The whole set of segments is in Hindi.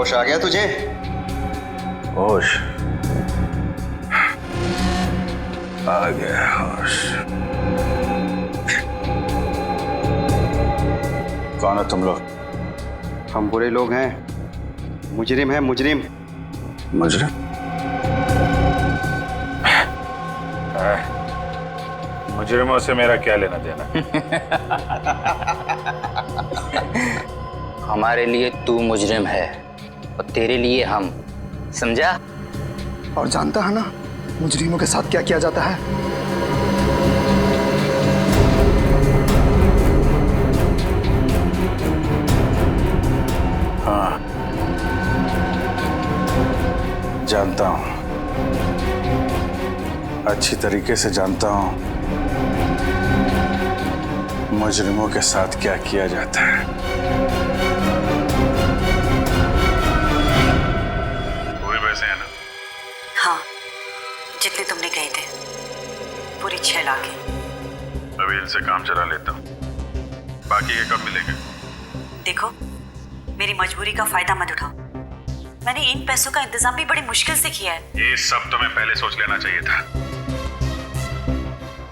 होश आ गया तुझे? होश आ गया, होश। कौन है तुम लोग? हम बुरे लोग हैं, मुजरिम हैं, मुजरिम। मुजरिम? मुजरिमों से मेरा क्या लेना देना? हमारे लिए तू मुजरिम है और तेरे लिए हम, समझा? और जानता है ना मुजरिमों के साथ क्या किया जाता है? हाँ, जानता हूं, अच्छी तरीके से जानता हूं मुजरिमों के साथ क्या किया जाता है। वही पैसे हैं ना? हाँ, जितने तुमने कहे थे, पूरी 6 लाख है। अभी इनसे काम चला लेता हूँ, बाकी ये कब मिलेंगे? देखो, मेरी मजबूरी का फायदा मत उठाओ। मैंने इन पैसों का इंतजाम भी बड़ी मुश्किल से किया है। ये सब तुम्हें पहले सोच लेना चाहिए था।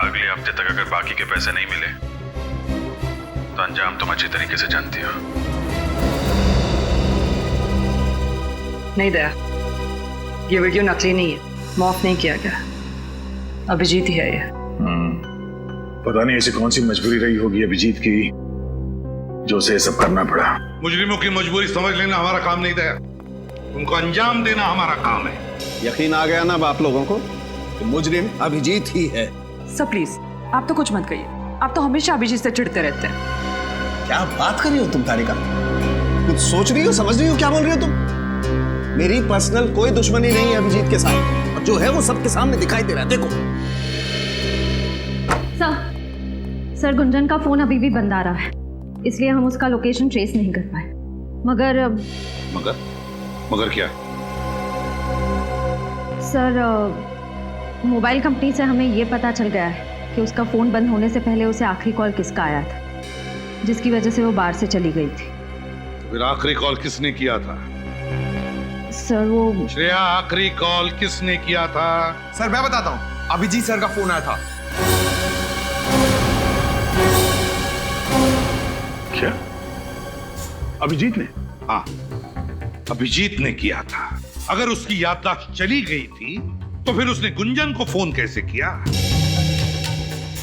अगले हफ्ते तक अगर बाकी के पैसे नहीं मिले तो अंजाम तुम अच्छी तरीके से जानती हो। नहीं दया, ये वीडियो नकली नहीं है, माफ नहीं किया गया। अभिजीत ही है ये। पता नहीं ऐसी कौन सी मजबूरी रही होगी अभिजीत की जो उसे सब करना पड़ा। मुजरिमों की मजबूरी समझ लेना हमारा काम नहीं था, उनको अंजाम देना हमारा काम है। यकीन आ गया ना आप लोगों को कि मुजरिम अभिजीत ही है। सर प्लीज, आप तो कुछ मत कहिए, आप तो हमेशा अभिजीत से चिढ़ते रहते हैं। क्या बात कर रही हो तुम तारिका? कुछ सोच रही हो, समझ रही हो क्या बोल रही हो तुम? मेरी पर्सनल कोई दुश्मनी नहीं है अभिजीत के साथ, और जो है वो सबके सामने दिखाई दे रहा है। देखो सर गुंजन का फोन अभी भी बंद आ रहा है, इसलिए हम उसका लोकेशन ट्रेस नहीं कर पाए। मगर मगर क्या? सर मोबाइल कंपनी से हमें ये पता चल गया है कि उसका फोन बंद होने से पहले उसे आखिरी कॉल किसका आया था, जिसकी वजह से वो बाहर से चली गई थी। तो फिर आखिरी कॉल किसने किया था? सर वो श्रेया, आखिरी कॉल किसने किया था? सर मैं बताता हूँ, अभिजीत सर का फोन आया था। क्या? अभिजीत ने? हाँ, अभिजीत ने किया था। अगर उसकी याददाश्त चली गई थी तो फिर उसने गुंजन को फोन कैसे किया?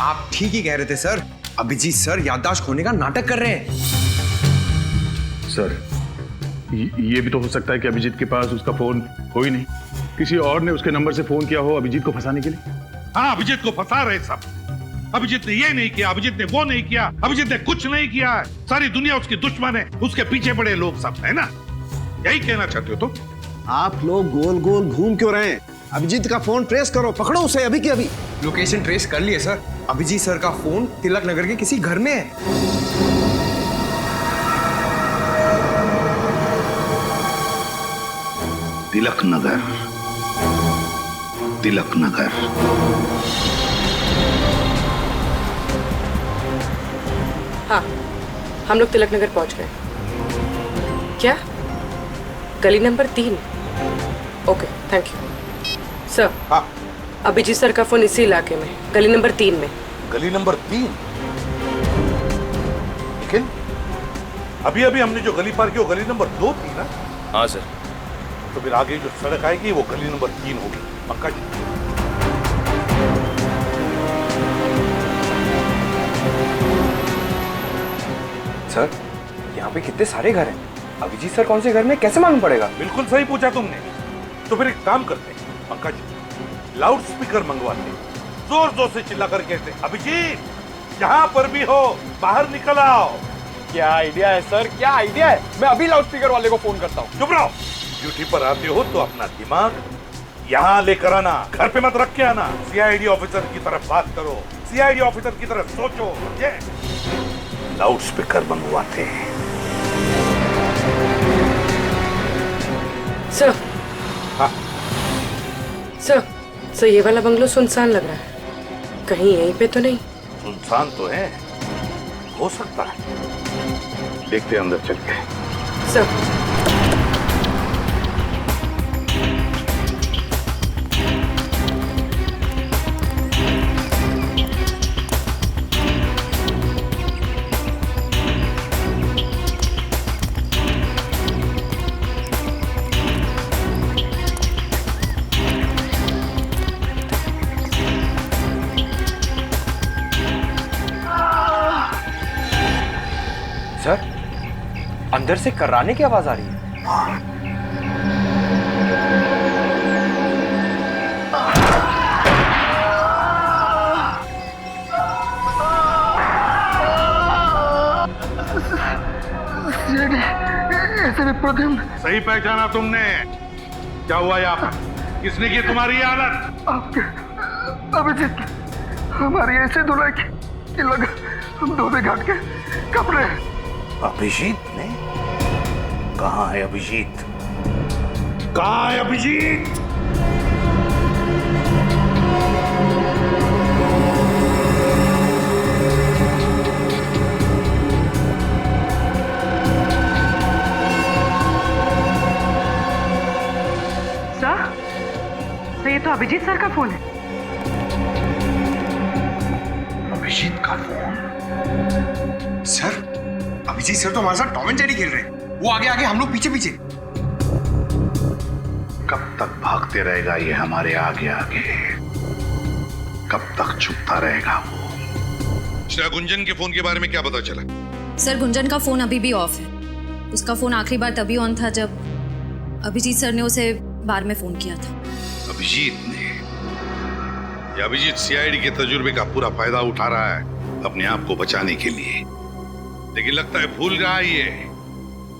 आप ठीक ही कह रहे थे सर, अभिजीत सर याददाश्त खोने का नाटक कर रहे हैं। सर, ये भी तो हो सकता है कि अभिजीत के पास उसका फोन हो ही नहीं, किसी और ने उसके नंबर से फोन किया हो अभिजीत को फंसाने के लिए। हाँ, अभिजीत को फंसा रहे सब। अभिजीत ने ये नहीं किया, अभिजीत ने वो नहीं किया, अभिजीत ने कुछ नहीं किया। सारी दुनिया उसकी दुश्मन है, उसके पीछे पड़े लोग सब, है ना? यही कहना चाहते हो तुम? आप लोग गोल गोल घूम क्यों रहे हैं? अभिजीत का फोन ट्रेस करो, पकड़ो उसे अभी की अभी। लोकेशन ट्रेस कर लिए सर, अभिजीत सर का फोन तिलक नगर के किसी घर में है। तिलक नगर, तिलक नगर। हाँ, हम लोग तिलक नगर पहुंच गए। क्या? गली number 3? Okay, thank you sir. हाँ, अभिजीत सर का फोन इसी इलाके में, गली नंबर 3 में। गली नंबर 3? लेकिन अभी अभी हमने जो गली पार की वो गली नंबर 2 थी ना? हाँ सर। तो फिर आगे जो सड़क आएगी वो गली नंबर 3 होगी, पक्का जी? सर यहाँ पे कितने सारे घर हैं, अभिजीत सर कौन से घर में कैसे मालूम पड़ेगा? बिल्कुल सही पूछा तुमने। तो फिर एक काम करते हैं पंकज, लाउड स्पीकर मंगवाते हैं, जोर जोर से चिल्ला कर कहते हैं, अभिजीत जहां पर भी हो बाहर निकल आओ। क्या आइडिया है सर, क्या आइडिया है। मैं अभी लाउड स्पीकर वाले को फोन करता हूँ। चुप रहो, ड्यूटी पर आते हो तो अपना दिमाग यहाँ लेकर आना, घर पे मत रख के आना। सीआईडी ऑफिसर की तरफ बात करो, सीआईडी ऑफिसर की तरफ सोचो, समझे? लाउड स्पीकर मंगवाते हैं। सर, हाँ सर ये वाला बंगलो सुनसान लग रहा है, कहीं यहीं पे तो नहीं? सुनसान तो है, हो सकता है, देखते हैं अंदर चल के। सर सर, अंदर से कर्राने की आवाज आ रही है। सही पहचाना तुमने? क्या हुआ यहाँ पर? किसने की तुम्हारी ये हालत? अभिजीत, हमारी ऐसे धुलाई कि लगा हम धोबे घाट के कपड़े। अभिजीत ने? कहाँ है अभिजीत? कहाँ है अभिजीत? तो ये तो अभिजीत सर का फोन है। अभिजीत का फोन? सर, अभिजीत सर तो हमारे साथ टॉम एंड जेरी खेल रहे हैं। वो आगे आगे, हम लोग पीछे पीछे। कब तक भागते रहेगा ये हमारे आगे आगे? कब तक छुपता रहेगा वो? गुंजन के फोन के बारे में क्या पता चला? सर, गुंजन का फोन अभी भी ऑफ है। उसका फोन आखिरी बार तभी ऑन था जब अभिजीत सर ने उसे बार में फोन किया था। अभिजीत ने? या अभिजीत सीआईडी के तजुर्बे का पूरा फायदा उठा रहा है अपने आप को बचाने के लिए? लेकिन लगता है भूल रहा है ये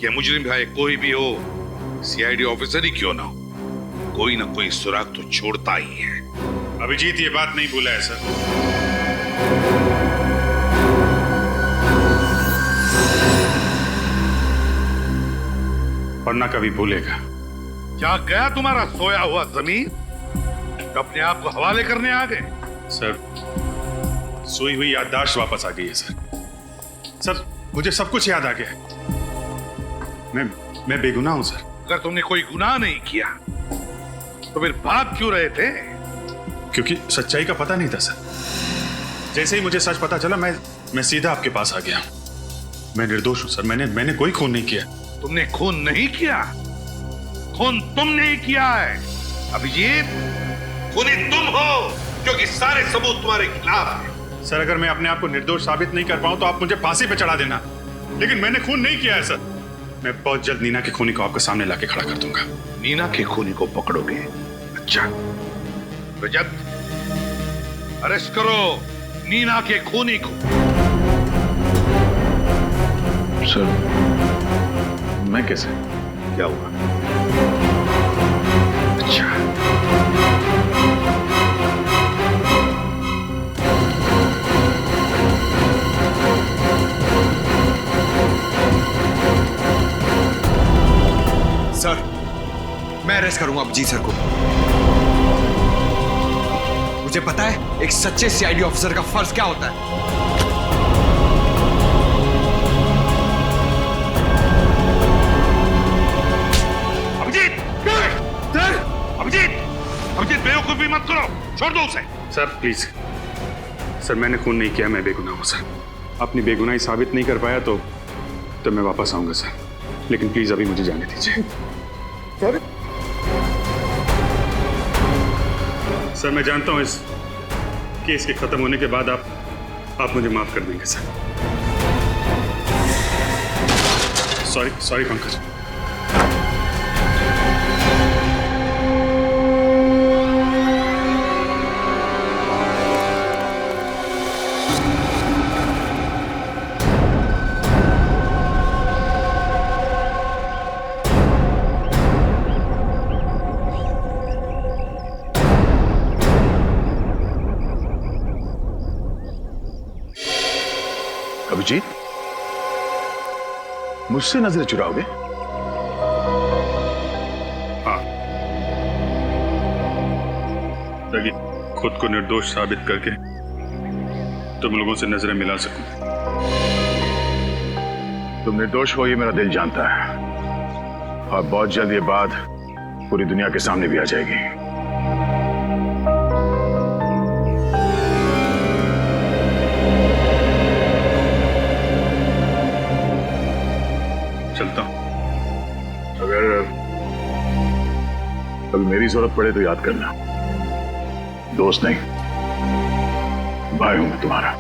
कि मुजरिम भाई कोई भी हो, सीआईडी ऑफिसर ही क्यों ना हो, कोई ना कोई सुराग तो छोड़ता ही है। अभिजीत ये बात नहीं भूला है सर। और ना कभी भूलेगा। क्या गया तुम्हारा सोया हुआ जमीन? अपने आप को हवाले करने आ गए? सर, सोई हुई याददाश्त वापस आ गई है सर। सर, मुझे सब कुछ याद आ गया है। मैं बेगुनाह हूं सर। अगर तुमने कोई गुनाह नहीं किया तो फिर भाग क्यों रहे थे? क्योंकि सच्चाई का पता नहीं था सर। जैसे ही मुझे सच पता चला मैं सीधा आपके पास आ गया। मैं निर्दोष हूं सर। मैंने कोई खून नहीं किया। तुमने खून नहीं किया? खून तुमने ही किया है अभिजीत। खूनी तुम हो, क्योंकि सारे सबूत तुम्हारे खिलाफ हैं। सर, अगर मैं अपने आप को निर्दोष साबित नहीं कर पाऊं तो आप मुझे फांसी पे चढ़ा देना, लेकिन मैंने खून नहीं किया है सर। मैं बहुत जल्द नीना के खूनी को आपके सामने लाके खड़ा कर दूंगा। नीना के खूनी को पकड़ोगे? अच्छा, रजत, अरेस्ट करो नीना के खूनी को। सर, मैं कैसे? क्या हुआ? अच्छा, सर, मैं अरेस्ट करूंगा अभिजीत सर को। मुझे पता है एक सच्चे सीआईडी ऑफिसर का फर्ज क्या होता है। अभिजीत, बेवकूफी मत करो, छोड़ दो उसे। सर प्लीज सर, मैंने खून नहीं किया। मैं बेगुनाह हूं सर। अपनी बेगुनाही साबित नहीं कर पाया तो मैं वापस आऊंगा सर, लेकिन प्लीज अभी मुझे जाने दीजिए। सर, मैं जानता हूं इस केस के खत्म होने के बाद आप मुझे माफ कर देंगे सर। सॉरी पंकज। अभिजीत, मुझसे नजर चुराओगे? हाँ, ताकि खुद को निर्दोष साबित करके तुम लोगों से नजरें मिला सकूं। तुम निर्दोष हो ये मेरा दिल जानता है, और बहुत जल्द ये बात पूरी दुनिया के सामने भी आ जाएगी। चलता हूं। अगर कभी मेरी जरूरत पड़े तो याद करना, दोस्त नहीं भाई हूं मैं तुम्हारा।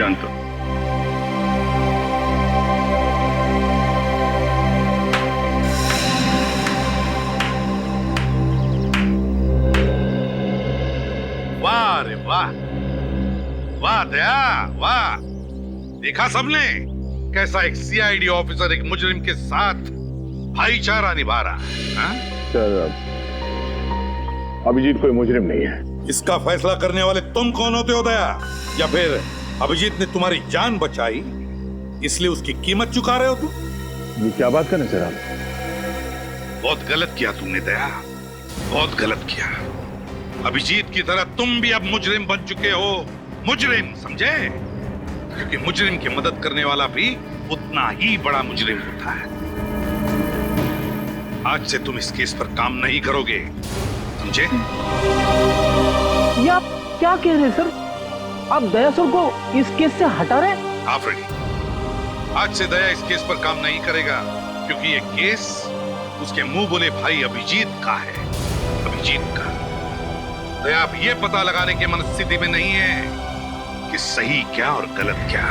जानता हूं। वाह रे वाह, वाह दया वाह। देखा सबने कैसा एक सीआईडी ऑफिसर एक मुजरिम के साथ भाईचारा निभा रहा है, हाँ? सर, अभिजीत कोई मुजरिम नहीं है। इसका फैसला करने वाले तुम कौन होते हो दया? या फिर अभिजीत ने तुम्हारी जान बचाई इसलिए उसकी कीमत चुका रहे हो तुम? ये क्या बात कर रहे सर आप? बहुत गलत किया तुमने दया, बहुत गलत किया। अभिजीत की तरह तुम भी अब मुजरिम बन चुके हो, मुजरिम, समझे? क्योंकि मुजरिम की मदद करने वाला भी उतना ही बड़ा मुजरिम होता है। आज से तुम इस केस पर काम नहीं करोगे, समझे? ये आप क्या कह रहे हैं सर? आप दया सर को इस केस से हटा रहे हैं? आफरीदी, आज से दया इस केस पर काम नहीं करेगा क्योंकि ये केस उसके मुंह बोले भाई अभिजीत का है, अभिजीत का। दया अब ये पता लगाने की मनस्थिति में नहीं है कि सही क्या और गलत क्या।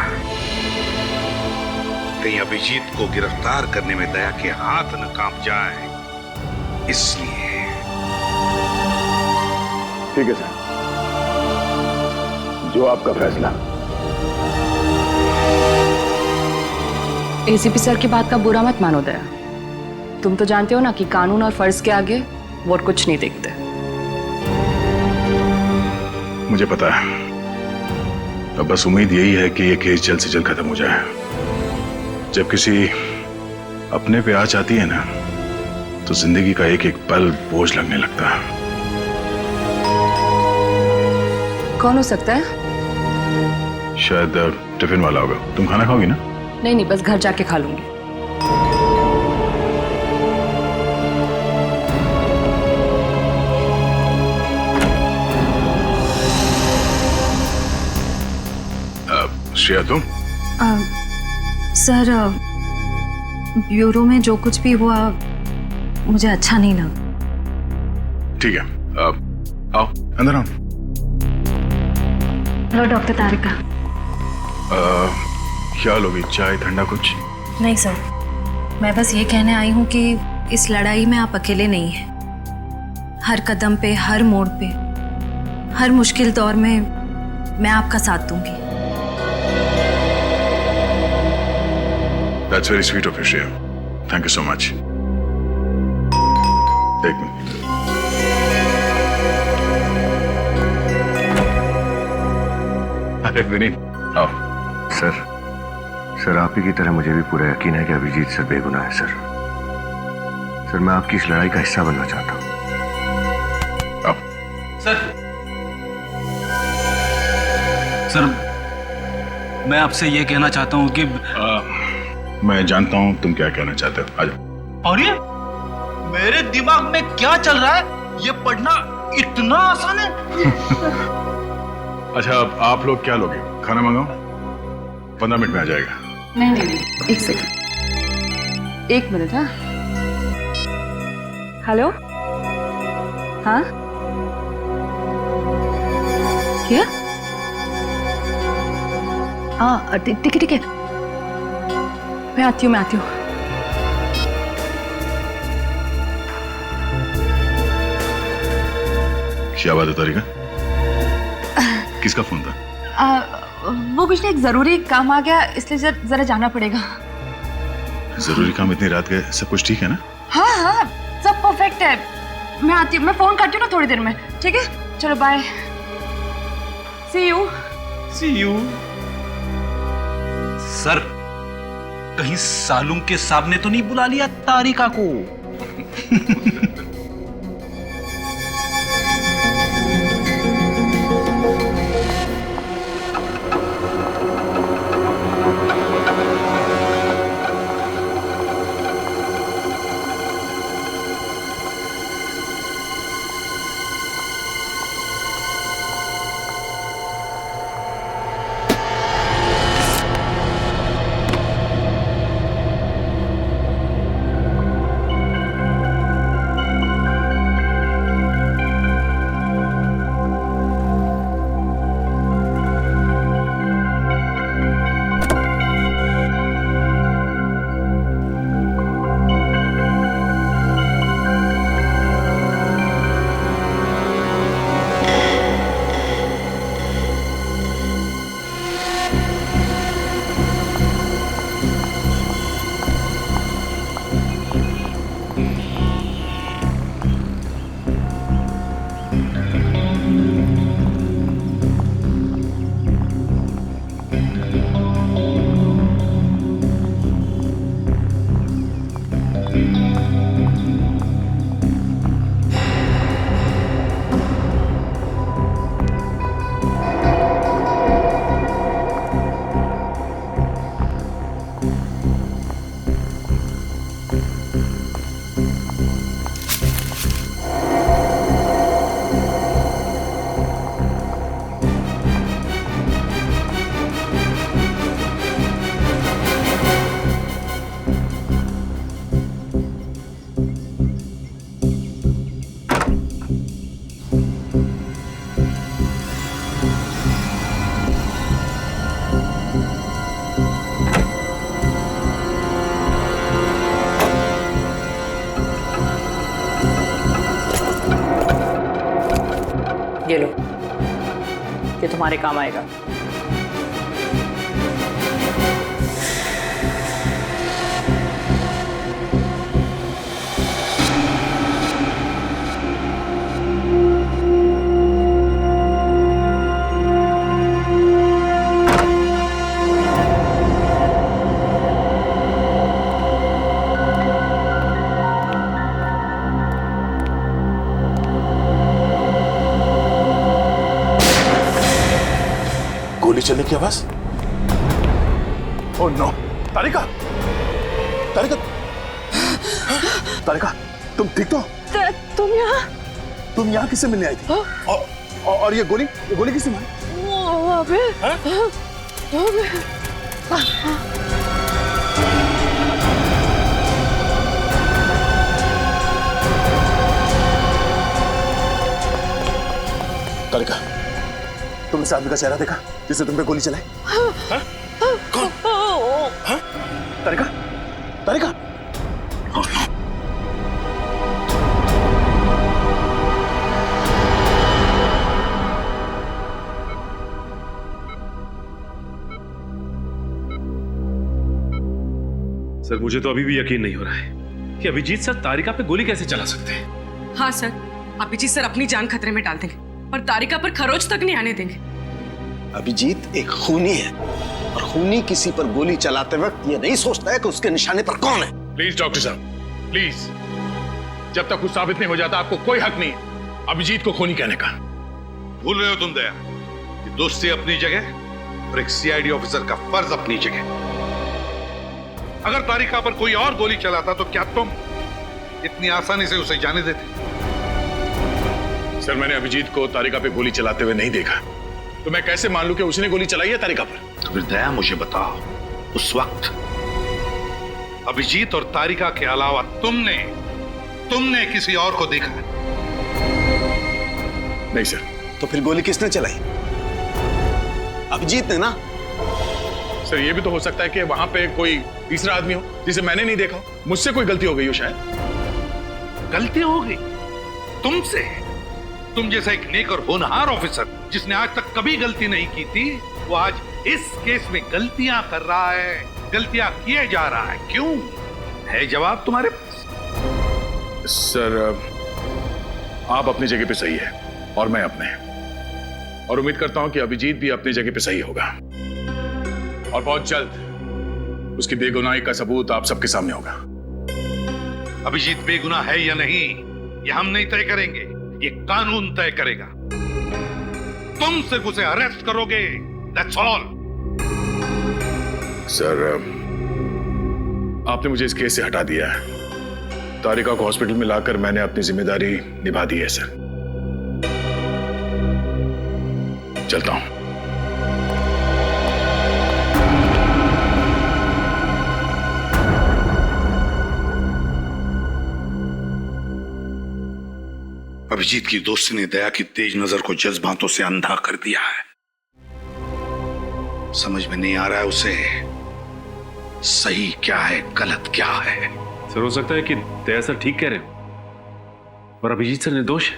कहीं अभिजीत को गिरफ्तार करने में दया के हाथ न कांप जाए, इसलिए। ठीक है सर, जो आपका फैसला। एसीपी सर की बात का बुरा मत मानो दया। तुम तो जानते हो ना कि कानून और फर्ज के आगे वो कुछ नहीं देखते। मुझे पता है, अब बस उम्मीद यही है कि ये केस जल्द से जल्द खत्म हो जाए। जब किसी अपने पे आँच आती है ना, तो जिंदगी का एक एक पल बोझ लगने लगता है। कौन हो सकता है? शायद टिफिन वाला होगा। तुम खाना खाओगी ना? नहीं, बस घर जाके खा लूंगी। श्रेया तुम? सर, ब्यूरो में जो कुछ भी हुआ मुझे अच्छा नहीं लगा। ठीक है, आओ अंदर आओ। हेलो डॉक्टर तारिका। क्या लोगी, चाय ठंडा कुछ? नहीं सर, मैं बस ये कहने आई हूँ कि इस लड़ाई में आप अकेले नहीं हैं। हर कदम पे, हर मोड़ पे, हर मुश्किल दौर में मैं आपका साथ दूंगी। That's very sweet of you, Shreya. Thank you so much. एक मिनट। अरे विनीत, आओ। सर आप ही की तरह मुझे भी पूरा यकीन है कि अभिजीत सर बेगुनाह है सर। सर मैं आपकी इस लड़ाई का हिस्सा बनना चाहता हूँ। आओ। सर मैं आपसे ये कहना चाहता हूँ कि मैं जानता हूँ तुम क्या कहना चाहते हो। आजाओ। और ये मेरे दिमाग में क्या चल रहा है, ये पढ़ना इतना आसान है? अच्छा, अब आप लोग क्या लोगे? खाना मंगाओ? 15 मिनट में आ जाएगा। नहीं, एक सेकंड, 1 मिनट। हाँ, हेलो, हाँ क्या? हाँ ठीक है, मैं आती हूँ। क्या बात है तारिका? किसका फोन था? वो कुछ नहीं, एक जरूरी काम आ गया, इसलिए जरा जाना पड़ेगा। जरूरी काम इतनी रात के? सब कुछ ठीक है ना? हाँ, सब परफेक्ट है। मैं आती हूँ, मैं फोन करती हूँ ना थोड़ी देर में। ठीक है, चलो बाय, सी यू। सर कहीं सालूम के साहब ने तो नहीं बुला लिया तारिका को? ये तुम्हारे काम आएगा। गोली चलने की आवाज। ओह नो, तारिका, तारिका, तारिका, तुम ठीक तो? तुम यहाँ किससे मिलने आई थी? और ये गोली किसने मारी? तारिका, तुम इस आदमी का चेहरा देखा जिसने तुम पे गोली चलाई? कौन? हाँ? तारिका, तारिका, सर मुझे तो अभी भी यकीन नहीं हो रहा है कि अभिजीत सर तारिका पे गोली कैसे चला सकते हैं। हाँ सर, अभिजीत सर अपनी जान खतरे में डाल देंगे और तारिका पर खरोच तक नहीं आने देंगे। अभिजीत एक खूनी है और खूनी किसी पर गोली चलाते वक्त ये नहीं सोचता है कि उसके निशाने पर कौन है। प्लीज डॉक्टर साहब, प्लीज, जब तक कुछ साबित नहीं हो जाता आपको कोई हक नहीं है अभिजीत को खूनी कहने का। भूल रहे हो तुम दया कि दोस्ती अपनी जगह और एक सीआईडी ऑफिसर का फर्ज अपनी जगह। अगर तारिका पर कोई और गोली चलाता तो क्या तुम इतनी आसानी से उसे जाने देते? सर मैंने अभिजीत को तारिका पे गोली चलाते हुए नहीं देखा, तो मैं कैसे मान लूं कि उसने गोली चलाई है तारिका पर? तो फिर दया मुझे बताओ, उस वक्त अभिजीत और तारिका के अलावा तुमने किसी और को देखा? नहीं सर। तो फिर गोली किसने चलाई? अभिजीत ने ना। सर ये भी तो हो सकता है कि वहां पे कोई तीसरा आदमी हो जिसे मैंने नहीं देखा, मुझसे कोई गलती हो गई हो शायद। गलती हो गई तुमसे? तुम जैसा एक नेक और होनहार ऑफिसर जिसने आज तक कभी गलती नहीं की थी, वो आज इस केस में गलतियां कर रहा है, गलतियां किए जा रहा है। क्यों? है जवाब तुम्हारे पास? सर आप अपनी जगह पे सही है और मैं अपने, और उम्मीद करता हूं कि अभिजीत भी अपनी जगह पे सही होगा और बहुत जल्द उसकी बेगुनाही का सबूत आप सबके सामने होगा। अभिजीत बेगुनाह है या नहीं ये हम नहीं तय करेंगे, ये कानून तय करेगा। तुम सिर्फ उसे अरेस्ट करोगे, दैट्स ऑल। सर आपने मुझे इस केस से हटा दिया है। तारिका को हॉस्पिटल में लाकर मैंने अपनी जिम्मेदारी निभा दी है सर। चलता हूं। अभिजीत की दोस्ती ने दया की तेज नजर को जज्बातों से अंधा कर दिया है। समझ में नहीं आ रहा है उसे सही क्या है, गलत क्या है। सर हो सकता है कि दया सर ठीक कह रहे हो और अभिजीत सर निर्दोष है।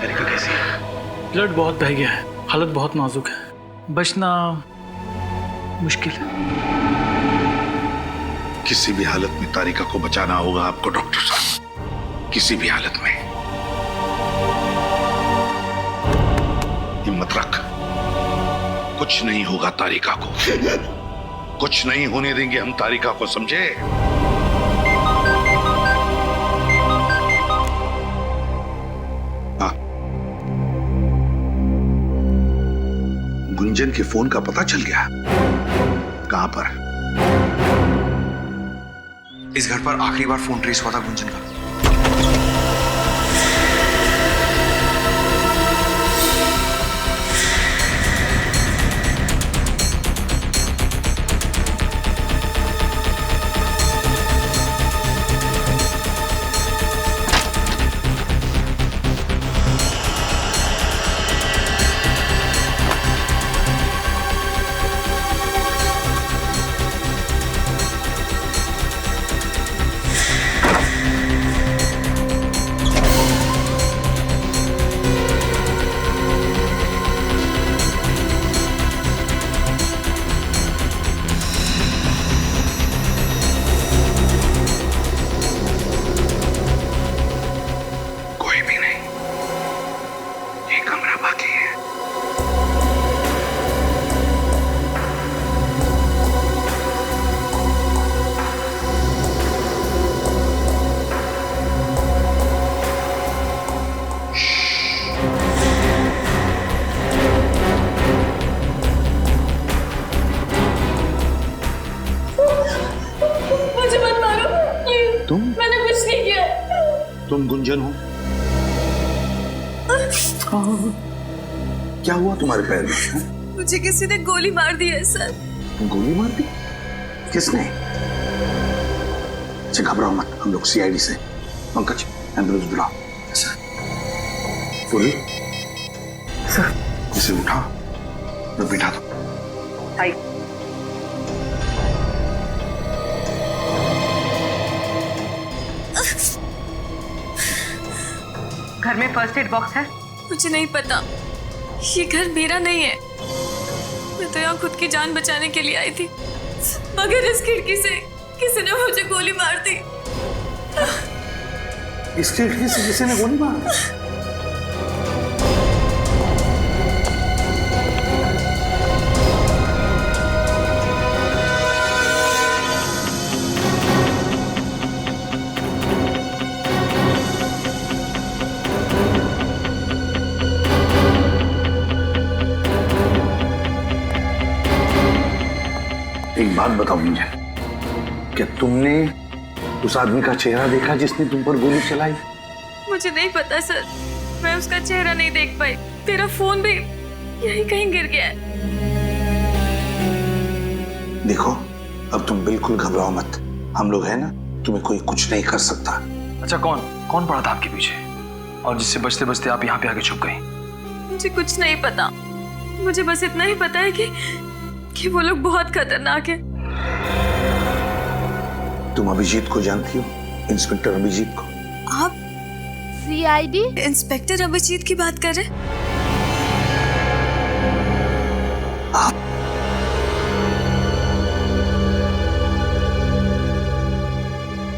तारिका कैसी है? ब्लड बहुत बह गया है, हालत बहुत नाजुक है, बचना मुश्किल है। किसी भी हालत में तारिका को बचाना होगा आपको डॉक्टर साहब, किसी भी हालत में। हिम्मत रख, कुछ नहीं होगा तारिका को, कुछ नहीं होने देंगे हम तारिका को, समझे? हाँ, गुंजन के फोन का पता चल गया? कहां पर? इस घर पर आखिरी बार फोन ट्रेस हुआ था गुंजन का। गुंजन हो। क्या हुआ तुम्हारे पैर में? मुझे किसी ने गोली मार दी है सर। गोली मार दी? किसने? अच्छा घबराओ मत, हम लोग सीआईडी से। पंकज एम्बुलेंस बुलाओ। फुल सर, इसे उठा और बिठा दो। आई। घर में फर्स्ट एड बॉक्स है? मुझे नहीं पता, ये घर मेरा नहीं है। मैं तो यहाँ खुद की जान बचाने के लिए आई थी, मगर इस खिड़की से किसी ने मुझे गोली मार दी। इस खिड़की से किसी ने गोली मार दी? एक बात बताओ मुझे, क्या तुमने उस आदमी का चेहरा देखा जिसने तुम पर गोली चलाई? मुझे नहीं पता सर, मैं उसका चेहरा नहीं देख पाई। तेरा फोन भी यहीं कहीं गिर गया है। देखो अब तुम बिल्कुल घबराओ मत, हम लोग हैं ना, तुम्हें कोई कुछ नहीं कर सकता। अच्छा कौन पड़ा था आपके पीछे और जिससे बचते बचते आप यहाँ पे आके छुप गई? मुझे कुछ नहीं पता, मुझे बस इतना ही पता है कि वो लोग बहुत खतरनाक है। तुम अभिजीत को जानती हो? इंस्पेक्टर अभिजीत को? आप सीआईडी इंस्पेक्टर अभिजीत की बात कर रहे? आप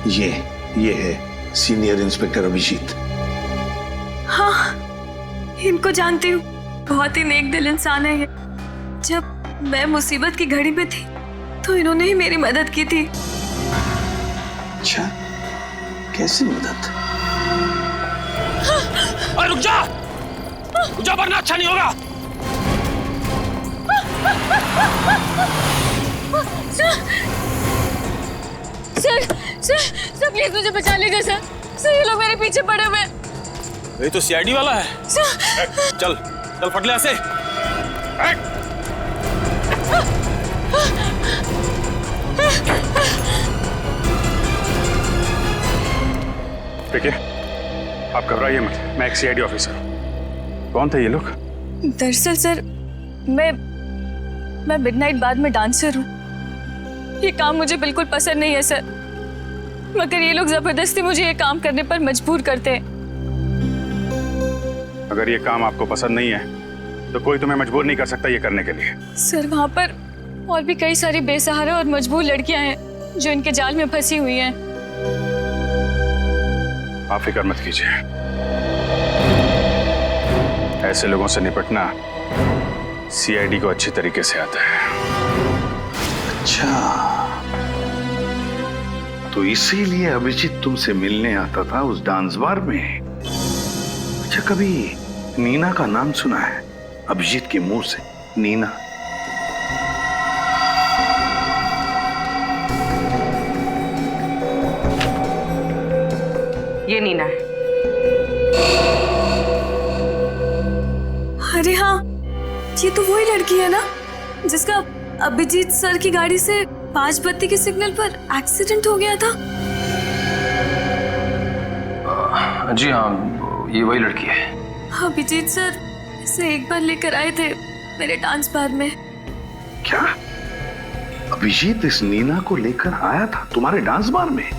ये है सीनियर इंस्पेक्टर अभिजीत। हाँ, इनको जानती हूँ, बहुत ही नेक दिल इंसान है ये। जब मैं मुसीबत की घड़ी में थी तो इन्होंने ही मेरी मदद की थी। अच्छा, कैसी मदद? रुक जा वरना अच्छा नहीं होगा। सर प्लीज मुझे बचा लीजिए सर, ये लोग मेरे पीछे पड़े हुए। ये तो सीआईडी वाला है। चल फट ले ऐसे। देखिए, आप घबराइए मत, मैं एक सीआईडी ऑफिसर हूँ। कौन थे ये लोग? दरअसल सर मैं मिडनाइट बार में डांसर हूँ। ये काम मुझे बिल्कुल पसंद नहीं है सर, मगर ये लोग जबरदस्ती मुझे ये काम करने पर मजबूर करते हैं। अगर ये काम आपको पसंद नहीं है तो कोई तुम्हें मजबूर नहीं कर सकता ये करने के लिए। सर वहाँ पर और भी कई सारी बेसहारा और मजबूर लड़कियां हैं जो इनके जाल में फंसी हुई हैं। आप फिक्र मत कीजिए, ऐसे लोगों से निपटना सीआईडी को अच्छी तरीके से आता है। अच्छा, तो इसीलिए अभिजीत तुमसे मिलने आता था उस डांस बार में। अच्छा, कभी नीना का नाम सुना है? अभिजीत के मुंह से नीना। ये नीना है। अरे हाँ, ये तो वही लड़की है ना जिसका अभिजीत सर की गाड़ी से 5 बत्ती के सिग्नल पर एक्सीडेंट हो गया था। जी हाँ, ये वही लड़की है। अभिजीत सर इसे एक बार लेकर आए थे मेरे डांस बार में। क्या अभिजीत इस नीना को लेकर आया था तुम्हारे डांस बार में?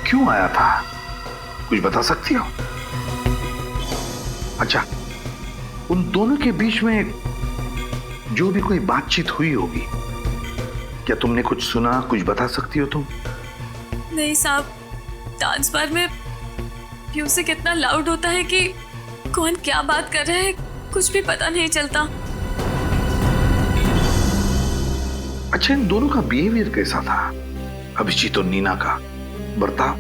क्यों आया था, कुछ बता सकती हो? अच्छा, उन दोनों के बीच में जो भी कोई बातचीत हुई होगी, क्या तुमने कुछ सुना, कुछ बता सकती हो तुम? नहीं साहब, डांस बार में म्यूजिक इतना लाउड होता है कि कौन क्या बात कर रहा है कुछ भी पता नहीं चलता। अच्छा, इन दोनों का बिहेवियर कैसा था? अभिजीत और नीना का बर्ताव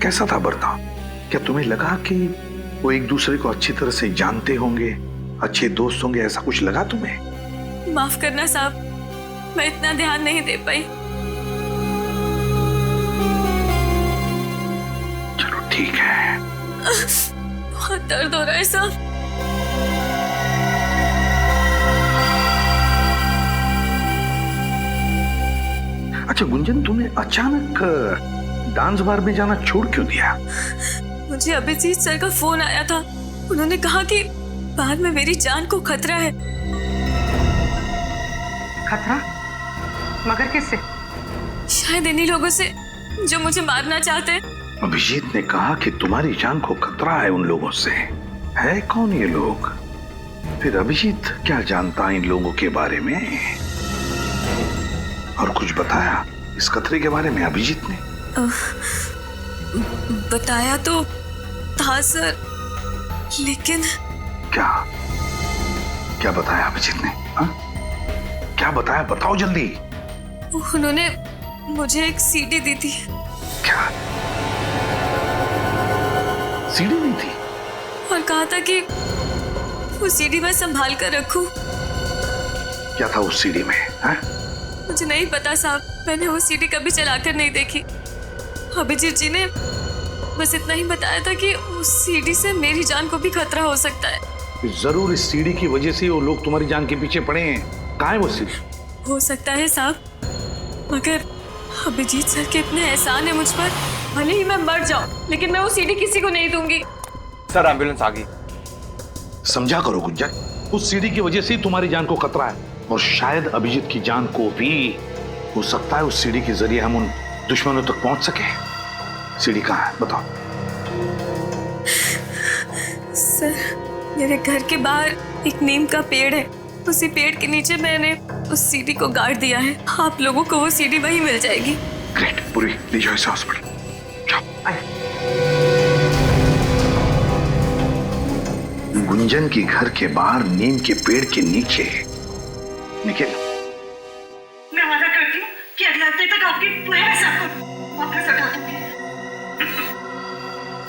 कैसा था? बर्ताव क्या तुम्हें लगा कि वो एक दूसरे को अच्छी तरह से जानते होंगे, अच्छे दोस्त होंगे, ऐसा कुछ लगा तुम्हें? माफ करना साहब, मैं इतना ध्यान नहीं दे पाई। ठीक है। बहुत दर्द हो रहा है साहब। अच्छा गुंजन, तूने अचानक डांस बार में जाना छोड़ क्यों दिया? मुझे अभिजीत सर का फोन आया था। उन्होंने कहा कि बाद में मेरी जान को खतरा है। खतरा? मगर किससे? शायद इन्हीं लोगों से जो मुझे मारना चाहते हैं। अभिजीत ने कहा कि तुम्हारी जान को खतरा है उन लोगों से। है कौन ये लोग? फिर अभिजीत क्या जानता इन लोगों के बारे में? और कुछ बताया इस खतरे के बारे में अभिजीत ने? बताया तो था सर, लेकिन क्या क्या बताया अभिजीत ने? हा? क्या बताया, बताओ जल्दी। उन्होंने मुझे एक सीडी दी थी। क्या सीडी दी थी? और कहा था कि वो सीडी मैं संभाल कर रखूं। क्या था उस सीडी में? हा? मुझे नहीं पता साहब, मैंने वो सीडी कभी चलाकर नहीं देखी। अभिजीत जी ने बस इतना ही बताया था कि उस सीडी से मेरी जान को भी खतरा हो सकता है। जरूर इस सीडी की वजह से वो लोग तुम्हारी जान के पीछे पड़े हैं। कहाँ है वो सीडी? हो सकता है साहब, मगर अभिजीत सर के इतने एहसान है मुझ पर, भले ही मैं मर जाऊं लेकिन मैं वो सीडी किसी को नहीं दूंगी। सर एम्बुलेंस आ गई। समझा करो गुंजन, उस सीडी की वजह से ही तुम्हारी जान को खतरा है, और शायद अभिजीत की जान को भी हो सकता है उस सीडी के जरिए हम उन दुश्मनों तक पहुंच सके। सीडी कहाँ है बताओ? सर, मेरे घर के बाहर एक नीम का पेड़ है, उसी पेड़ के नीचे मैंने उस सीडी को गाड़ दिया है। आप लोगों को वो सीडी वहीं मिल जाएगी। ग्रेट, पूरी ले जाओ इसे हॉस्पिटल। गुंजन की घर के बाहर नीम के पेड़ के नीचे। निखिल, मैं वादा करती हूँ कि अगले हफ्ते तक आपकी पूरे हिसाब को वापस लौटा दूंगी।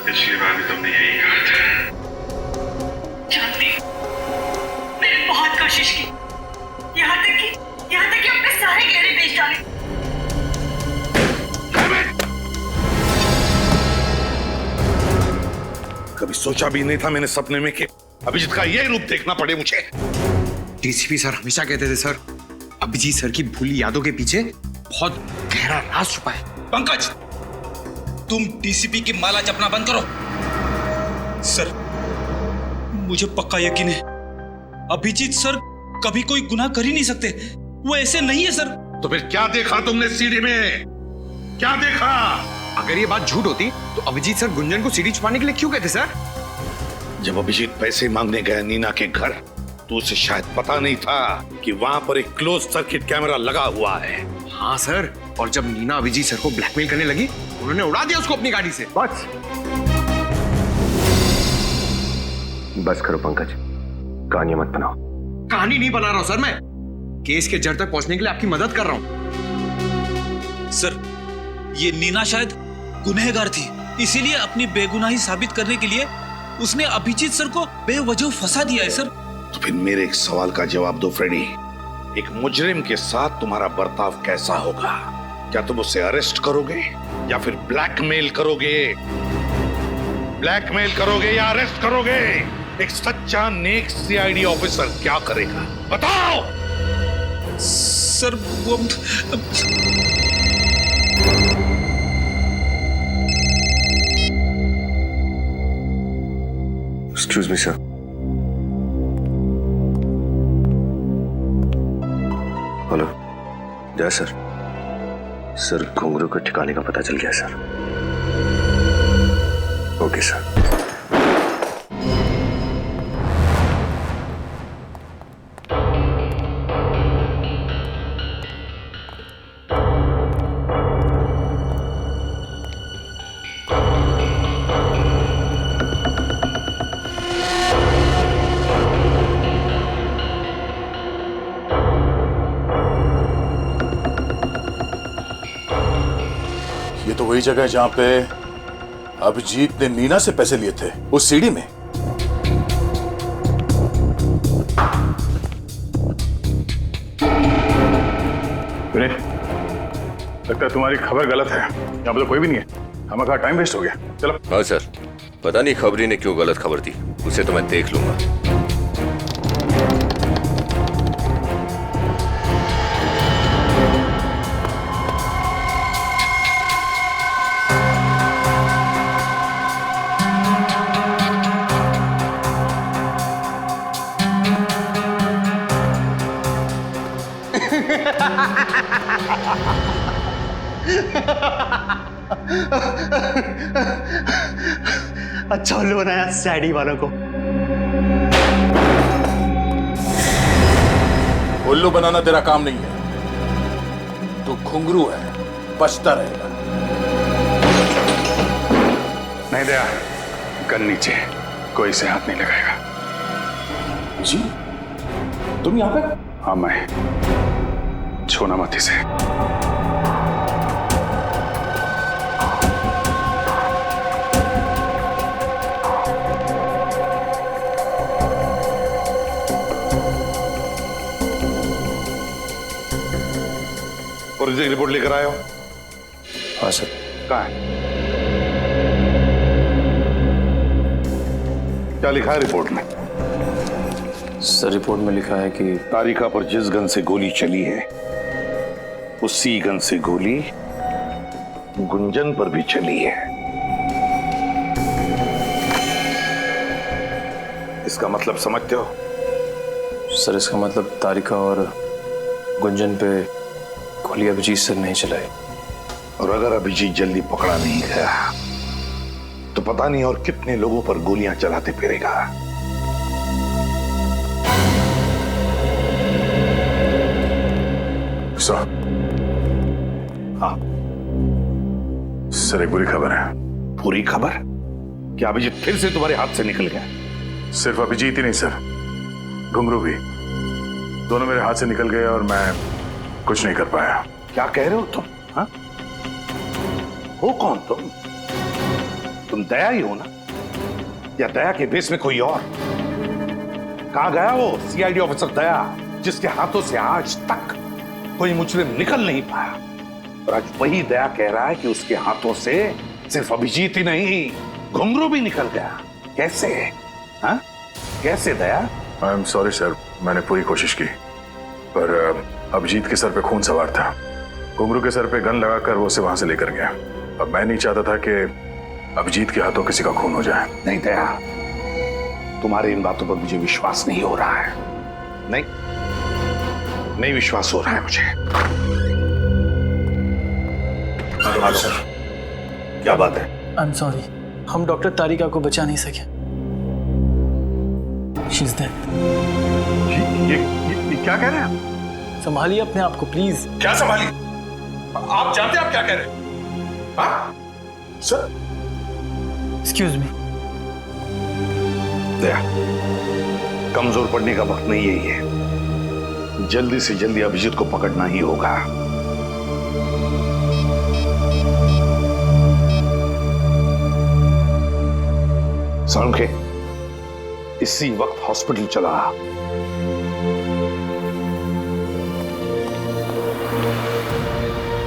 पिछली बार भी तुमने यही कहा था। जानती हूँ, मैंने बहुत कोशिश की, यहाँ तक कि अपने सारे गहरे बेच डाले। कभी सोचा भी नहीं था मैंने सपने में कि अभिजीत का यही रूप देखना पड़े मुझे। डीसीपी सर हमेशा कहते थे सर, अभिजीत सर की भूली यादों के पीछे बहुत गहरा राज छुपा है। पंकज, तुम डीसीपी की माला जपना बंद करो। सर, मुझे पक्का यकीन है अभिजीत सर कभी कोई गुनाह कर ही नहीं सकते। वो ऐसे नहीं है सर। तो फिर क्या देखा तुमने सीडी में? क्या देखा? अगर ये बात झूठ होती तो अभिजीत सर गुंजन को सीडी छुपाने के लिए क्यों कहते सर? जब अभिजीत पैसे मांगने गया नीना के घर, तो उसे शायद पता नहीं था कि वहां पर एक क्लोज सर्किट कैमरा लगा हुआ है। हाँ सर, और जब नीना अभिजीत सर को ब्लैकमेल करने लगी, उन्होंने उड़ा दिया उसको अपनी गाड़ी से। बस करो पंकज, कहानी मत बनाओ। कहानी नहीं बना रहा हूं सर, मैं केस के जड़ तक पहुंचने के लिए आपकी मदद कर रहा हूं। सर, ये नीना शायद गुनहगार थी, इसीलिए अपनी बेगुनाही साबित करने के लिए उसने अभिजीत सर को बेवजह फंसा दिया है सर। तो फिर मेरे एक सवाल का जवाब दो फ्रेडी, एक मुजरिम के साथ तुम्हारा बर्ताव कैसा होगा? क्या तुम उसे अरेस्ट करोगे या फिर ब्लैकमेल करोगे? ब्लैकमेल करोगे या अरेस्ट करोगे? एक सच्चा नेक सीआईडी ऑफिसर क्या करेगा बताओ? सर वो एक्सक्यूज मी सर। हेलो, जय सर। सर, घुंघरू के ठिकाने का पता चल गया सर। Okay sir. ये तो वही जगह है जहां पे अभिजीत ने नीना से पैसे लिए थे, उस सीडी में। लगता है तुम्हारी खबर गलत है, यहाँ पर तो कोई भी नहीं है। हमारा टाइम वेस्ट हो गया। चलो। हाँ सर, पता नहीं खबरी ने क्यों गलत खबर दी, उसे तो मैं देख लूंगा। अच्छा उल्लू बनाया सैडी वालों को। उल्लू बनाना तेरा काम नहीं है, तू घुंघरू है, बचता रहेगा। नहीं दया, गन नीचे, कोई से हाथ नहीं लगाएगा। जी तुम यहाँ पे? हाँ मैं, छूना मत इसे। फोरेंसिक रिपोर्ट लेकर आए हो? हाँ सर। कहाँ है? क्या लिखा है रिपोर्ट में? सर रिपोर्ट में लिखा है कि तारिका पर जिस गन से गोली चली है उसी गन से गोली गुंजन पर भी चली है। इसका मतलब समझते हो? सर इसका मतलब तारिका और गुंजन पे गोली अभिजीत सर नहीं चलाई। और अगर अभिजीत जल्दी पकड़ा नहीं गया तो पता नहीं और कितने लोगों पर गोलियां चलाते फिरेगा। सर, हाँ सर एक बुरी खबर है। बुरी खबर? क्या अभिजीत फिर से तुम्हारे हाथ से निकल गया? सिर्फ अभिजीत ही नहीं सर, घुंघरू भी, दोनों मेरे हाथ से निकल गए और मैं कुछ नहीं कर पाया। क्या कह रहे हो तुम? हाँ? हो कौन तुम दया ही हो ना? या दया के बेस में कोई और? कहां गया वो सीआईडी ऑफिसर दया जिसके हाथों से आज तक कोई मुजरिम निकल नहीं पाया? और आज वही दया कह रहा है कि उसके हाथों से सिर्फ अभिजीत ही नहीं, घुंघरू भी निकल गया। कैसे? हाँ? कैसे दया? आई एम सॉरी सर, मैंने पूरी कोशिश की, पर अभिजीत के सर पे खून सवार था। घुंघरू के सर पे गन लगाकर वो उसे वहां से लेकर गया। अब मैं नहीं चाहता था कि अभिजीत के हाथों किसी का खून हो जाए। नहीं दया, तुम्हारे इन बातों पर मुझे विश्वास नहीं हो रहा है। नहीं विश्वास हो रहा है मुझे। हाँ सर, क्या बात है? आई एम सॉरी, हम डॉक्टर तारिका को बचा नहीं सके। She is dead. ये क्या कह रहे हैं? संभालिए अपने आप को प्लीज। क्या संभालिए? आप जानते हैं आप क्या कह रहे हैं? हाँ? Sir excuse me. दया, कमजोर पड़ने का वक्त नहीं यही है। जल्दी से जल्दी अभिजीत को पकड़ना ही होगा। सालुंखे, इसी वक्त हॉस्पिटल चला।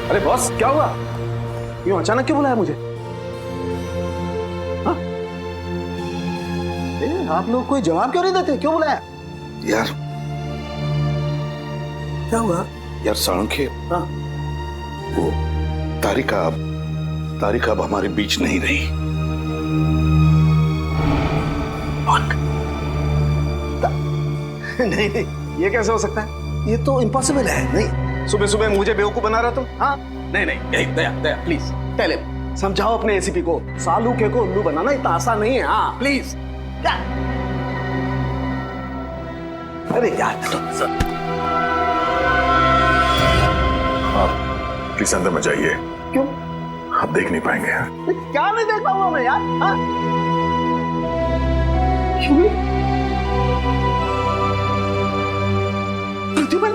अरे बॉस क्या हुआ? यूं अचानक क्यों बुलाया मुझे? हाँ? आप लोग कोई जवाब क्यों नहीं देते? क्यों बुलाया? यार क्या हुआ? यार सालुंखे, हाँ? वो तारिका अब हमारे बीच नहीं रही। नहीं नहीं, ये कैसे हो सकता है? ये तो इम्पॉसिबल है। नहीं, सुबह सुबह मुझे बेवकूफ बना रहा तुम? हाँ? नहीं नहीं, दया दया प्लीज टेल हिम, समझाओ अपने एसीपी को, सालूके को उल्लू बनाना इतना आसान नहीं है। हाँ प्लीज। क्या? अरे यार आप प्लीज अंदर मत जाइए। क्यों? आप देख नहीं पाएंगे। क्या नहीं देख पाऊंगा मैं यार? हाँ? क्यों? प्रतिबल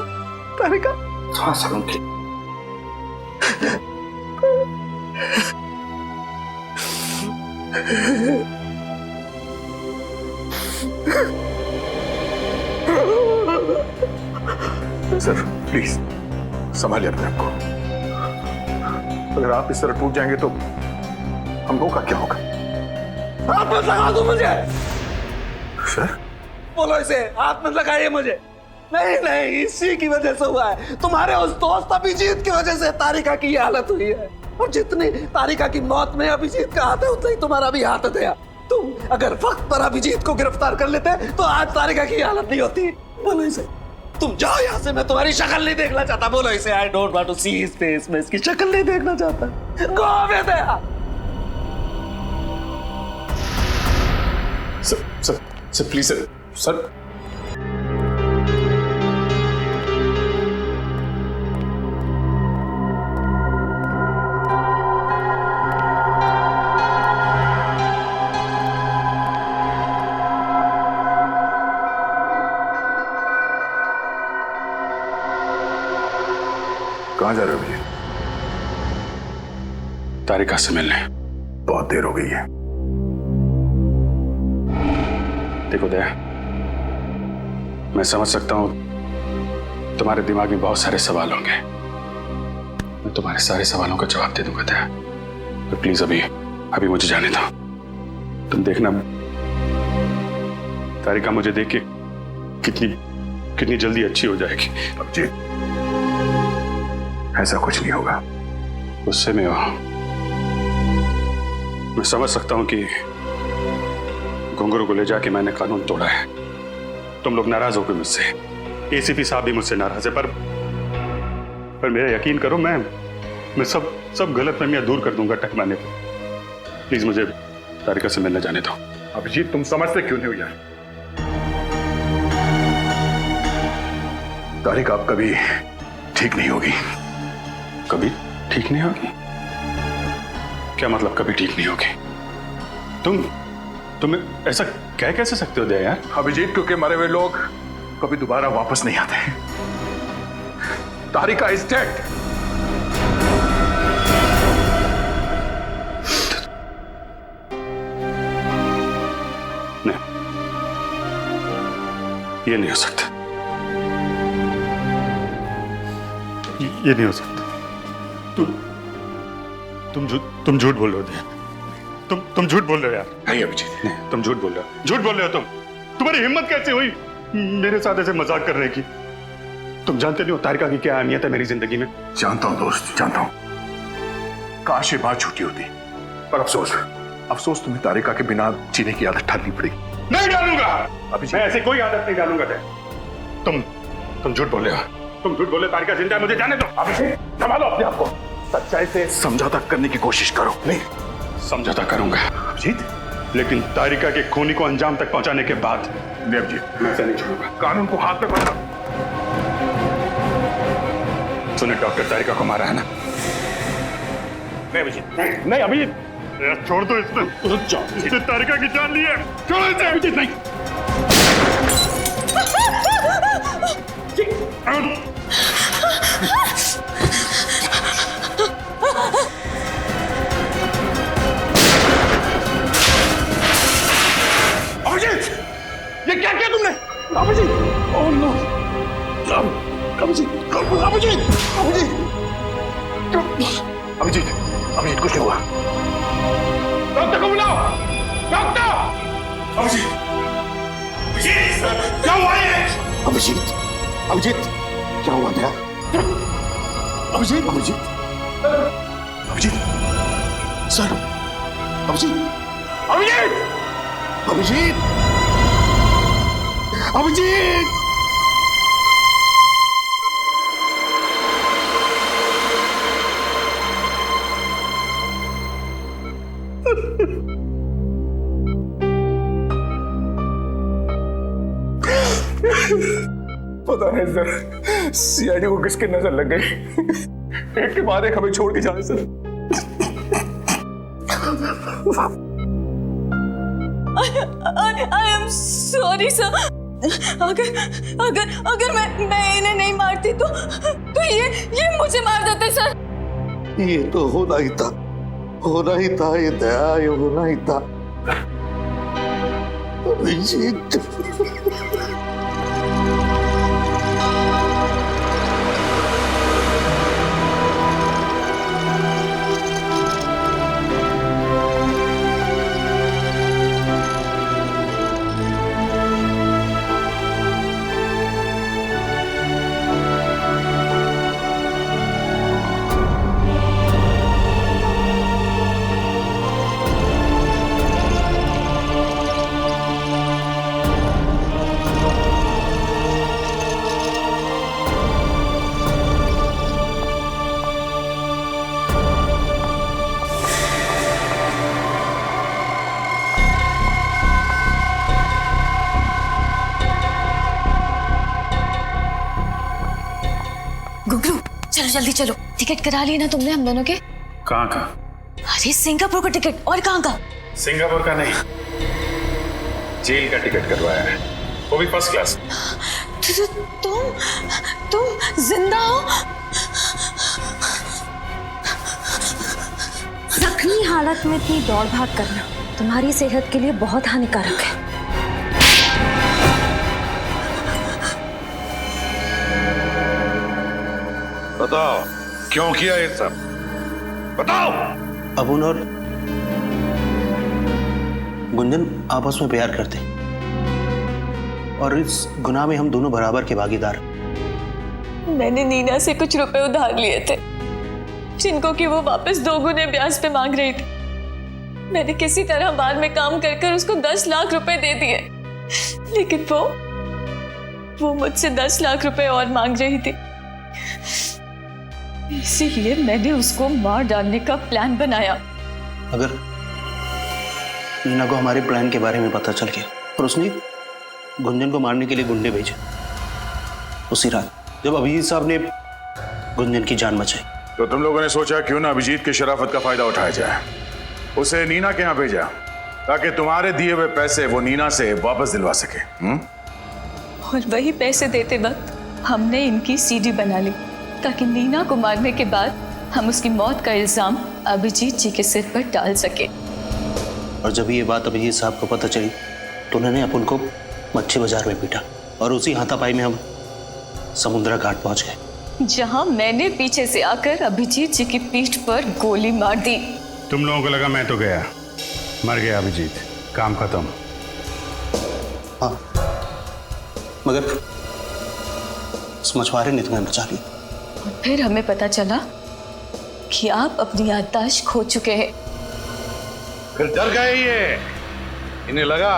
तारिका? हाँ सालुंखे, सर प्लीज संभालिए अपने आप को। अगर आप इस तरह टूट जाएंगे तो हम लोगों का क्या होगा? हाथ मत लगा दो मुझे। सर बोलो इसे, हाथ मत लगाइए मुझे। नहीं नहीं, इसी की वजह से हुआ है। तुम्हारे उस दोस्त अभिजीत की वजह से तारिका की ये हालत हुई है। और जितनी तारिका की मौत में अभिजीत का हाथ है, उतना ही तुम्हारा भी हाथ है। तुम अगर वक्त पर अभिजीत को गिरफ्तार कर लेते तो आज तारिका की हालत नहीं होती। बोलो इसे, तुम जाओ यहाँ से। मैं तुम्हारी शक्ल नहीं देखना चाहता। बोलो इसे, I don't want to see his face. मैं इसकी शक्ल नहीं देखना चाहता। Go away Daya. Sir please sir. कहाँ जा रहे हो भैया? तारिका से मिलने। बहुत देर हो गई है। देखो दया, मैं समझ सकता हूं तुम्हारे दिमाग में बहुत सारे सवाल होंगे। मैं तुम्हारे सारे सवालों का जवाब दे दूंगा दया, पर प्लीज अभी मुझे जाने दो। तुम देखना तारिका मुझे देख के कितनी जल्दी अच्छी हो जाएगी। अभिजीत, ऐसा कुछ नहीं होगा। गुस्से में हो, मैं समझ सकता हूं कि घुंघरू को ले जाके मैंने कानून तोड़ा है। तुम लोग नाराज हो गए मुझसे, एसीपी साहब भी मुझसे नाराज है, पर मेरा यकीन करो, मैं सब गलतफहमियां दूर कर दूंगा टाइम आने पर। प्लीज मुझे तारिका से मिलने जाने दो। अभिजीत, तुम समझते क्यों नहीं हो यार? तारिका अब कभी ठीक नहीं होगी। कभी ठीक नहीं होगी? क्या मतलब कभी ठीक नहीं होगी? तुम ऐसा कह कैसे सकते हो दया यार? अभिजीत, क्योंकि मरे हुए लोग कभी दोबारा वापस नहीं आते। तारिका इज डेड। नहीं, ये नहीं हो सकता। ये नहीं हो सकता। तुम झूठ बोल रहे हो दया। तुम झूठ बोल रहे हो यार। नहीं अभिजीत, नहीं, तुम झूठ बोल रहे हो। झूठ बोल रहे हो तुम्हारी हिम्मत कैसे हुई मेरे साथ ऐसे मजाक करने की? तुम जानते नहीं हो तारिका की क्या अहमियत है मेरी जिंदगी में। जानता हूं दोस्त, जानता हूं। काश ये बात झूठी होती, पर अफसोस तुम्हें तारिका के बिना जीने की आदत डालनी पड़ेगी। नहीं डालूंगा अभिजीत, मैं ऐसे कोई आदत नहीं डालूंगा। तुम झूठ बोल रहे हो। तुम झूठ बोले, तारिका जिंदा है, मुझे जाने दो। अभिजीत, संभालो अपने आप को। सच्चाई से समझौता करने की कोशिश करो। नहीं, समझौता करूंगा अभिजीत, लेकिन तारिका के खूनी को अंजाम तक पहुंचाने के बाद। नहीं अभिजीत, मैं ऐसा नहीं छोड़ूंगा। कानून को हाथ में पकड़ो। तूने डॉक्टर तारिका को मारा है ना? नहीं अभिजीत, नहीं अभिजीत, छोड़ दो इसने तारिका की जान ली है। छोड़ इसे अभिजीत। नहीं अभिजीत, ये क्या किया तुमने? अभिजीत, ओह नो, अभिजीत, अभिजीत, अभिजीत, अभिजीत, कुछ नहीं हुआ। डॉक्टर को बुलाओ, डॉक्टर। अभिजीत, क्या हुआ है? अभिजीत, क्या हुआ क्या? अभिजीत, सर, अभिजीत, पता नहीं सर, सीआईडी को किसकी नजर लग गई। एक के बाद एक हमें छोड़ के जाए sir. I am sorry sir. अगर मैं इन्हें नहीं मारती तो ये मुझे मार देते सर। ये तो होना ही था, ये दया, ये होना ही था। अभिजीत, चलो जल्दी चलो, टिकट करा ली ना तुमने हम दोनों के? कहाँ का? अरे सिंगापुर का टिकट, और कहाँ का? सिंगापुर का नहीं, जेल का टिकट करवाया है, वो भी फर्स्ट क्लास। तुम जिंदा हो? जख्मी हालत में इतनी दौड़ भाग करना तुम्हारी सेहत के लिए बहुत हानिकारक है। बताओ क्यों किया ये सब, बताओ। अबुन और गुंजन आपस में प्यार करते और इस गुनाह में हम दोनों बराबर के भागीदार। मैंने नीना से कुछ रुपए उधार लिए थे जिनको कि वो वापस 2 गुने ब्याज पे मांग रही थी। मैंने किसी तरह बाद में काम कर कर उसको 10 लाख रुपए दे दिए, लेकिन वो मुझसे 10 लाख रुपए और मांग रही थी। इसीलिए मैंने उसको मार डालने का प्लान बनाया। अगर नीना को हमारे प्लान के बारे में पता चल गया और उसने गुंजन को मारने के लिए गुंडे भेजे, उसी रात जब अभिजीत साहब ने गुंजन की जान बचाई, तो तुम लोगों ने सोचा क्यों ना अभिजीत की शराफत का फायदा उठाया जाए, उसे नीना के यहाँ भेजा ताकि तुम्हारे दिए हुए पैसे वो नीना से वापस दिलवा सके। और वही पैसे देते वक्त हमने इनकी सीडी बना ली ताकि नीना को मारने के बाद हम उसकी मौत का इल्जाम अभिजीत जी के सिर पर डाल सके। और जब ये बात अभिजीत साहब को पता चली तो उन्होंने अपन को मच्छी बाजार में पीटा और उसी हाथापाई में हम समुद्रा घाट पहुंच गए, जहां मैंने पीछे से आकर अभिजीत जी की पीठ पर गोली मार दी। तुम लोगों को लगा मैं तो गया, मर गया अभिजीत, काम खत्म। हाँ, मगर उस मछुआरे ने तुम्हें बचा लिया। और फिर हमें पता चला कि आप अपनी याददाश्त खो चुके हैं। फिर डर गए ये, इन्हें लगा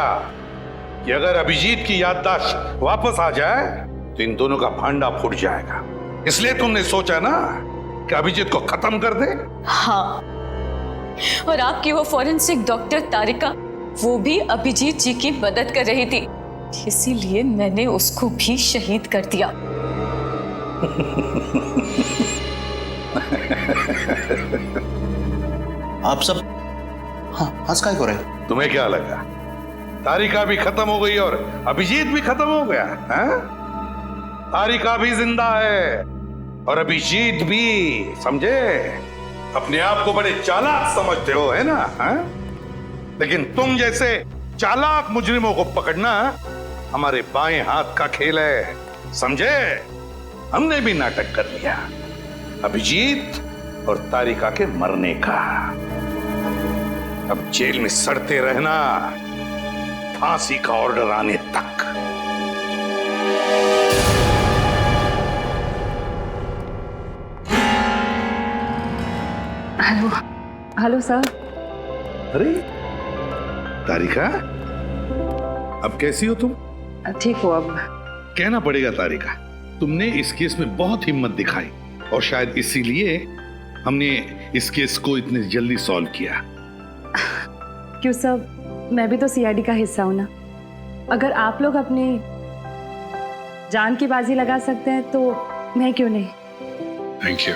कि अगर अभिजीत की याददाश्त वापस आ जाए तो इन दोनों का भांडा फूट जाएगा, इसलिए तुमने सोचा ना कि अभिजीत को खत्म कर दे। हाँ, और आपकी वो फॉरेंसिक डॉक्टर तारिका, वो भी अभिजीत जी की मदद कर रही थी, इसीलिए मैंने उसको भी शहीद कर दिया। आप सब हंस काय को रहे? तुम्हें क्या लगा तारिका भी खत्म हो गई और अभिजीत भी खत्म हो गया है? तारिका भी जिंदा है और अभिजीत भी, समझे? अपने आप को बड़े चालाक समझते हो, है ना? है? लेकिन तुम जैसे चालाक मुजरिमों को पकड़ना हमारे बाएं हाथ का खेल है, समझे? हमने भी नाटक कर लिया अभिजीत और तारिका के मरने का। अब जेल में सड़ते रहना फांसी का ऑर्डर आने तक। Hello hello sir. अरे तारिका, अब कैसी हो तुम? ठीक हो अब? कहना पड़ेगा तारिका, तुमने इस केस में बहुत हिम्मत दिखाई और शायद इसीलिए हमने इस केस को इतनी जल्दी सॉल्व किया। क्यों सर, मैं भी तो सीआईडी का हिस्सा हूं ना। अगर आप लोग अपनी जान की बाजी लगा सकते हैं तो मैं क्यों नहीं। Thank you.